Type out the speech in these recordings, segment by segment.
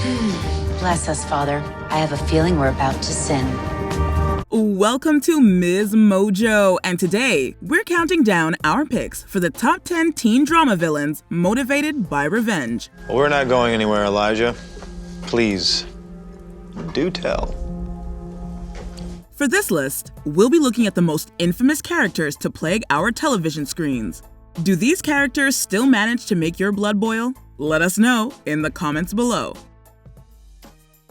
Bless us, Father. I have a feeling we're about to sin. Welcome to MsMojo, and today we're counting down our picks for the top 10 teen drama villains motivated by revenge. We're not going anywhere, Elijah. Please, do tell. For this list, we'll be looking at the most infamous characters to plague our television screens. Do these characters still manage to make your blood boil? Let us know in the comments below.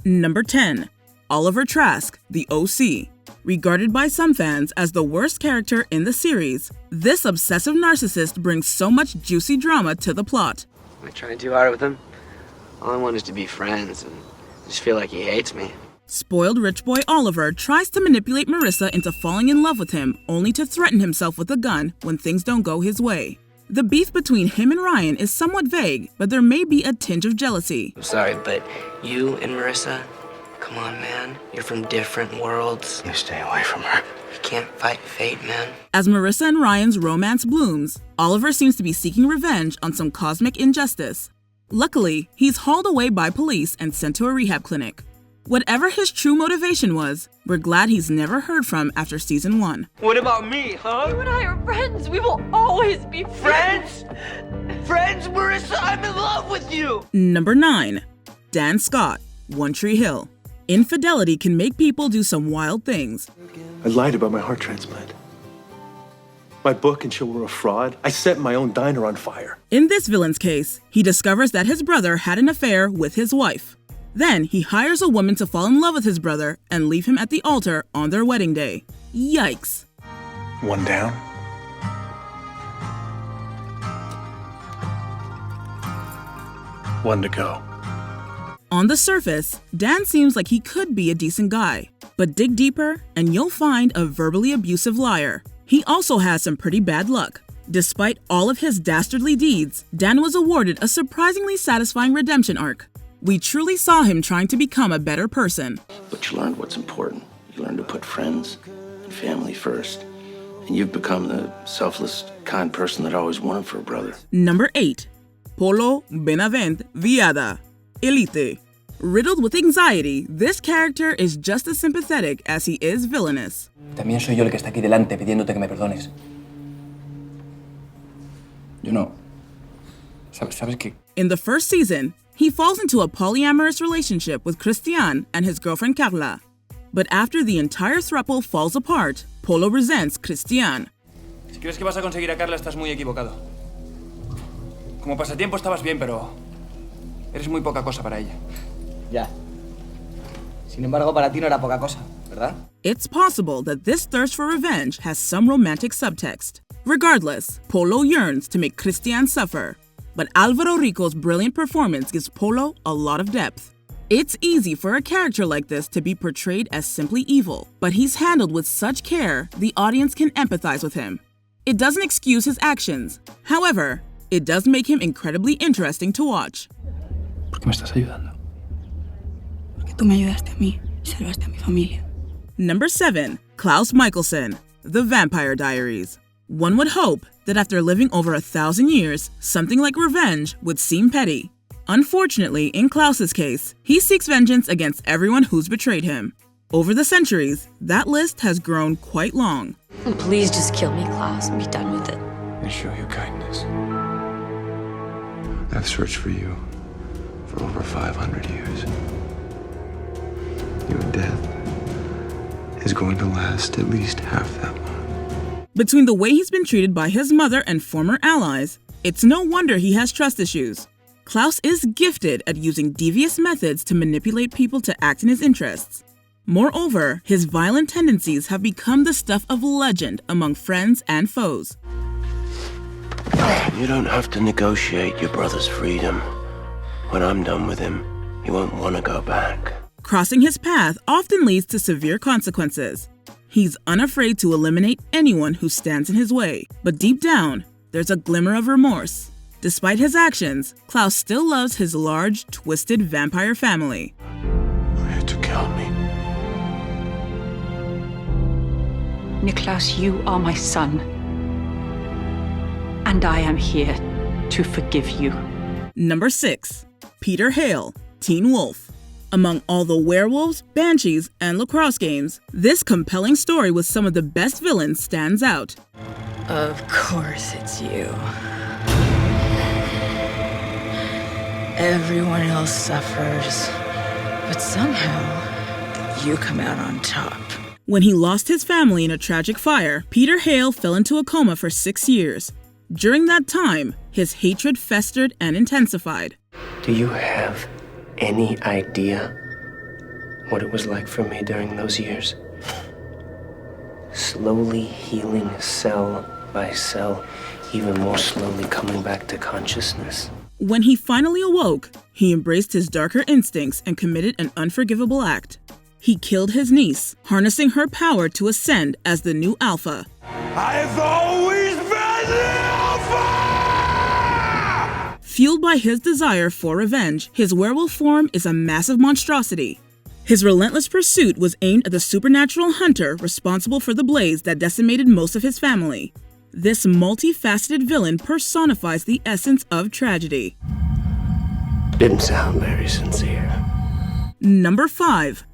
Number 10. Oliver Trask, the OC. Regarded by some fans as the worst character in the series, this obsessive narcissist brings so much juicy drama to the plot. Am I trying too hard with him? All I want is to be friends, and I just feel like he hates me. Spoiled rich boy Oliver tries to manipulate Marissa into falling in love with him, only to threaten himself with a gun when things don't go his way. The beef between him and Ryan is somewhat vague, but there may be a tinge of jealousy. I'm sorry, but you and Marissa, come on, man. You're from different worlds. You stay away from her. You can't fight fate, man. As Marissa and Ryan's romance blooms, Oliver seems to be seeking revenge on some cosmic injustice. Luckily, he's hauled away by police and sent to a rehab clinic. Whatever his true motivation was, we're glad he's never heard from after season 1. What about me, huh? You and I are friends. We will always be Friends? Friends, Marissa, I'm in love with you! Number 9. Dan Scott, One Tree Hill. Infidelity can make people do some wild things. I lied about my heart transplant. My book and show were a fraud. I set my own diner on fire. In this villain's case, he discovers that his brother had an affair with his wife. Then he hires a woman to fall in love with his brother and leave him at the altar on their wedding day. Yikes. One down. One to go. On the surface, Dan seems like he could be a decent guy, but dig deeper and you'll find a verbally abusive liar. He also has some pretty bad luck. Despite all of his dastardly deeds, Dan was awarded a surprisingly satisfying redemption arc. We truly saw him trying to become a better person. But you learned what's important. You learned to put friends and family first. And you've become the selfless, kind person that I always wanted for a brother. Number 8. Polo, Benavent, Viada. Elite. Riddled with anxiety, this character is just as sympathetic as he is villainous. También soy yo el que está aquí delante pidiéndote que me perdones. Yo no. ¿Sabes qué? In the first season, he falls into a polyamorous relationship with Christian and his girlfriend Carla. But after the entire throuple falls apart, Polo resents Christian. Si crees que vas a conseguir a Carla, estás muy equivocado. Como pasatiempo estabas bien, pero eres muy poca cosa para ella. Ya. Sin embargo, para ti no era poca cosa, ¿verdad? It's possible that this thirst for revenge has some romantic subtext. Regardless, Polo yearns to make Christian suffer. But Alvaro Rico's brilliant performance gives Polo a lot of depth. It's easy for a character like this to be portrayed as simply evil, but he's handled with such care the audience can empathize with him. It doesn't excuse his actions. However, it does make him incredibly interesting to watch. ¿Por qué me estás ayudando? Porque tú me ayudaste a mí y salvaste a mi familia. Number 7. Klaus Michelson, The Vampire Diaries. One would hope that after living over 1,000 years, something like revenge would seem petty. Unfortunately, in Klaus's case, he seeks vengeance against everyone who's betrayed him. Over the centuries, that list has grown quite long. Please just kill me, Klaus, and be done with it. I show you kindness. I've searched for you for over 500 years. Your death is going to last at least half that long. Between the way he's been treated by his mother and former allies, it's no wonder he has trust issues. Klaus is gifted at using devious methods to manipulate people to act in his interests. Moreover, his violent tendencies have become the stuff of legend among friends and foes. You don't have to negotiate your brother's freedom. When I'm done with him, he won't want to go back. Crossing his path often leads to severe consequences. He's unafraid to eliminate anyone who stands in his way, but deep down, there's a glimmer of remorse. Despite his actions, Klaus still loves his large, twisted vampire family. You had to kill me. Niklaus, you are my son. And I am here to forgive you. Number 6. Peter Hale, Teen Wolf. Among all the werewolves, banshees, and lacrosse games, this compelling story with some of the best villains stands out. Of course it's you. Everyone else suffers, but somehow you come out on top. When he lost his family in a tragic fire, Peter Hale fell into a coma for 6 years. During that time, his hatred festered and intensified. Do you have any idea what it was like for me during those years? Slowly healing cell by cell, even more slowly coming back to consciousness. When he finally awoke, he embraced his darker instincts and committed an unforgivable act. He killed his niece, harnessing her power to ascend as the new Alpha. I've always been the Alpha! Fueled by his desire for revenge, his werewolf form is a massive monstrosity. His relentless pursuit was aimed at the supernatural hunter responsible for the blaze that decimated most of his family. This multifaceted villain personifies the essence of tragedy. Didn't sound very sincere. Number 5.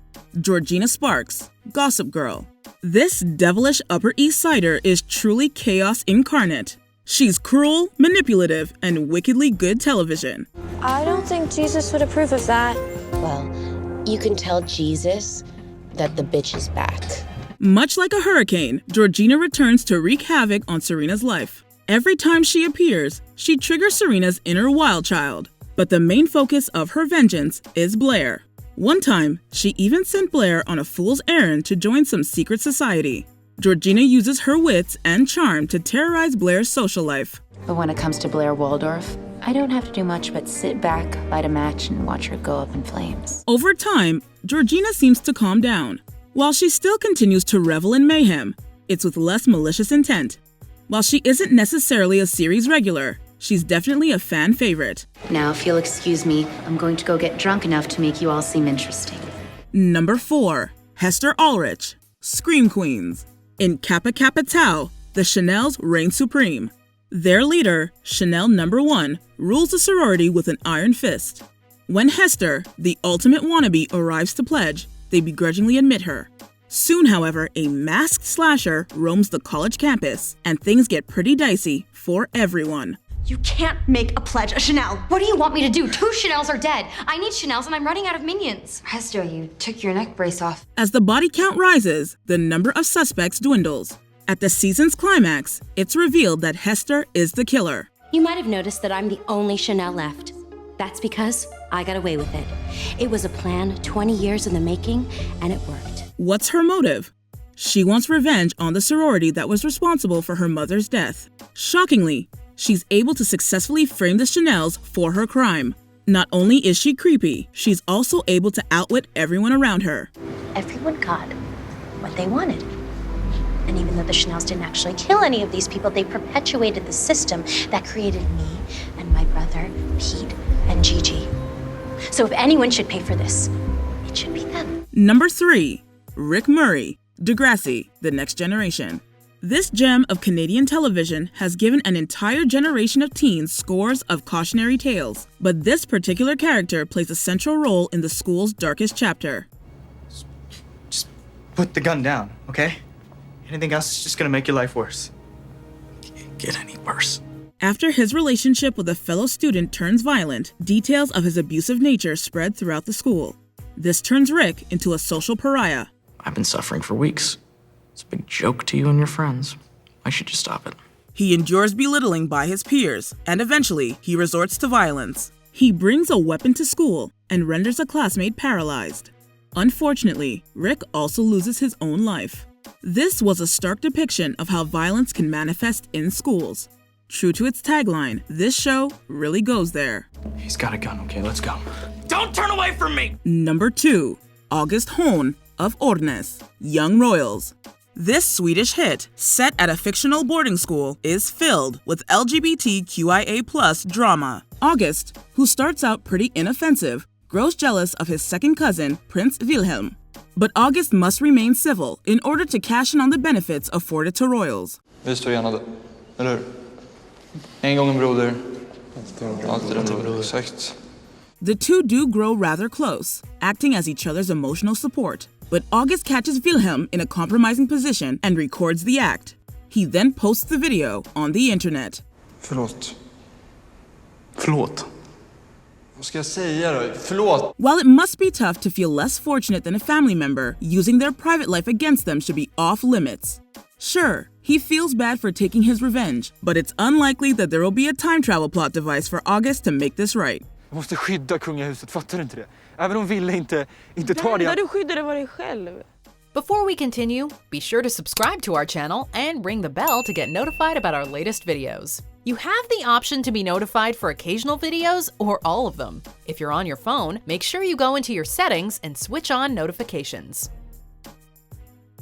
Georgina Sparks, Gossip Girl. This devilish Upper East Sider is truly chaos incarnate. She's cruel, manipulative, and wickedly good television. I don't think Jesus would approve of that. Well, you can tell Jesus that the bitch is back. Much like a hurricane, Georgina returns to wreak havoc on Serena's life. Every time she appears, she triggers Serena's inner wild child. But the main focus of her vengeance is Blair. One time, she even sent Blair on a fool's errand to join some secret society. Georgina uses her wits and charm to terrorize Blair's social life. But when it comes to Blair Waldorf, I don't have to do much but sit back, light a match, and watch her go up in flames. Over time, Georgina seems to calm down. While she still continues to revel in mayhem, it's with less malicious intent. While she isn't necessarily a series regular, she's definitely a fan favorite. Now, if you'll excuse me, I'm going to go get drunk enough to make you all seem interesting. Number 4. Hester Ulrich, Scream Queens. In Kappa Kappa Tau, the Chanels reign supreme. Their leader, Chanel No. 1, rules the sorority with an iron fist. When Hester, the ultimate wannabe, arrives to pledge, they begrudgingly admit her. Soon, however, a masked slasher roams the college campus, and things get pretty dicey for everyone. You can't make a pledge a Chanel. What do you want me to do? 2 Chanels are dead. I need Chanels and I'm running out of minions. Hester, you took your neck brace off. As the body count rises, the number of suspects dwindles. At the season's climax, it's revealed that Hester is the killer. You might have noticed that I'm the only Chanel left. That's because I got away with it. It was a plan 20 years in the making, and it worked. What's her motive? She wants revenge on the sorority that was responsible for her mother's death. Shockingly, she's able to successfully frame the Chanels for her crime. Not only is she creepy, she's also able to outwit everyone around her. Everyone got what they wanted. And even though the Chanels didn't actually kill any of these people, they perpetuated the system that created me and my brother, Pete, and Gigi. So if anyone should pay for this, it should be them. Number 3. Rick Murray, Degrassi, The Next Generation. This gem of Canadian television has given an entire generation of teens scores of cautionary tales, but this particular character plays a central role in the school's darkest chapter. Just put the gun down, okay? Anything else is just gonna make your life worse. Can't get any worse. After his relationship with a fellow student turns violent, details of his abusive nature spread throughout the school. This turns Rick into a social pariah. I've been suffering for weeks. It's a big joke to you and your friends. Why should you stop it? He endures belittling by his peers, and eventually he resorts to violence. He brings a weapon to school and renders a classmate paralyzed. Unfortunately, Rick also loses his own life. This was a stark depiction of how violence can manifest in schools. True to its tagline, this show really goes there. He's got a gun, okay? Let's go. Don't turn away from me! Number 2. August Hone of Ornes, Young Royals. This Swedish hit, set at a fictional boarding school, is filled with LGBTQIA+ drama. August, who starts out pretty inoffensive, grows jealous of his second cousin, Prince Wilhelm. But August must remain civil in order to cash in on the benefits afforded to royals. Vi står enade, eller hur? En gång en broder, alltid en broder. Exakt. The two do grow rather close, acting as each other's emotional support. But August catches Wilhelm in a compromising position and records the act. He then posts the video on the internet. Förlåt. Vad ska jag säga då? Förlåt. While it must be tough to feel less fortunate than a family member, using their private life against them should be off limits. Sure, he feels bad for taking his revenge, but it's unlikely that there will be a time travel plot device for August to make this right. Jag måste skydda kungahuset, fattar du inte det? Även om Ville inte tar det. Du skyddade var dig själv. Before we continue, be sure to subscribe to our channel and ring the bell to get notified about our latest videos. You have the option to be notified for occasional videos or all of them. If you're on your phone, make sure you go into your settings and switch on notifications.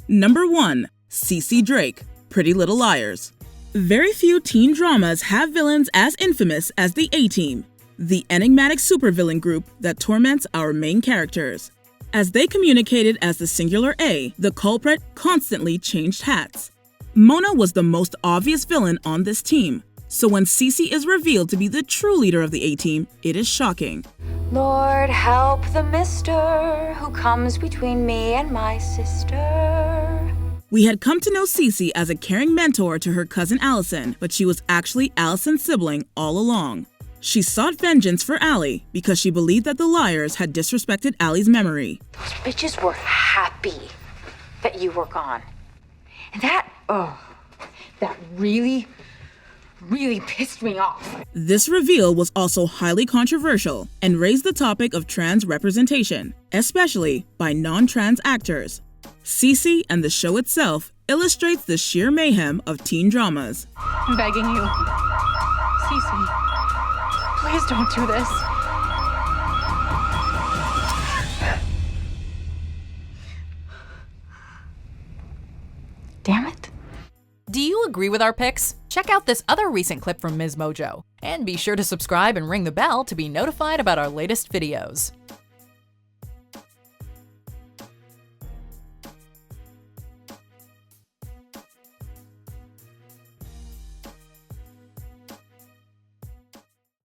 Number 1. CeCe Drake, Pretty Little Liars. Very few teen dramas have villains as infamous as the A-Team, the enigmatic supervillain group that torments our main characters. As they communicated as the singular A, the culprit constantly changed hats. Mona was the most obvious villain on this team, so when CeCe is revealed to be the true leader of the A-Team, it is shocking. Lord, help the mister who comes between me and my sister. We had come to know CeCe as a caring mentor to her cousin Allison, but she was actually Allison's sibling all along. She sought vengeance for Allie because she believed that the liars had disrespected Allie's memory. Those bitches were happy that you were gone. And that really pissed me off. This reveal was also highly controversial and raised the topic of trans representation, especially by non-trans actors. CeCe and the show itself illustrates the sheer mayhem of teen dramas. I'm begging you. CeCe, please don't do this. Damn it. Do you agree with our picks? Check out this other recent clip from MsMojo. And be sure to subscribe and ring the bell to be notified about our latest videos.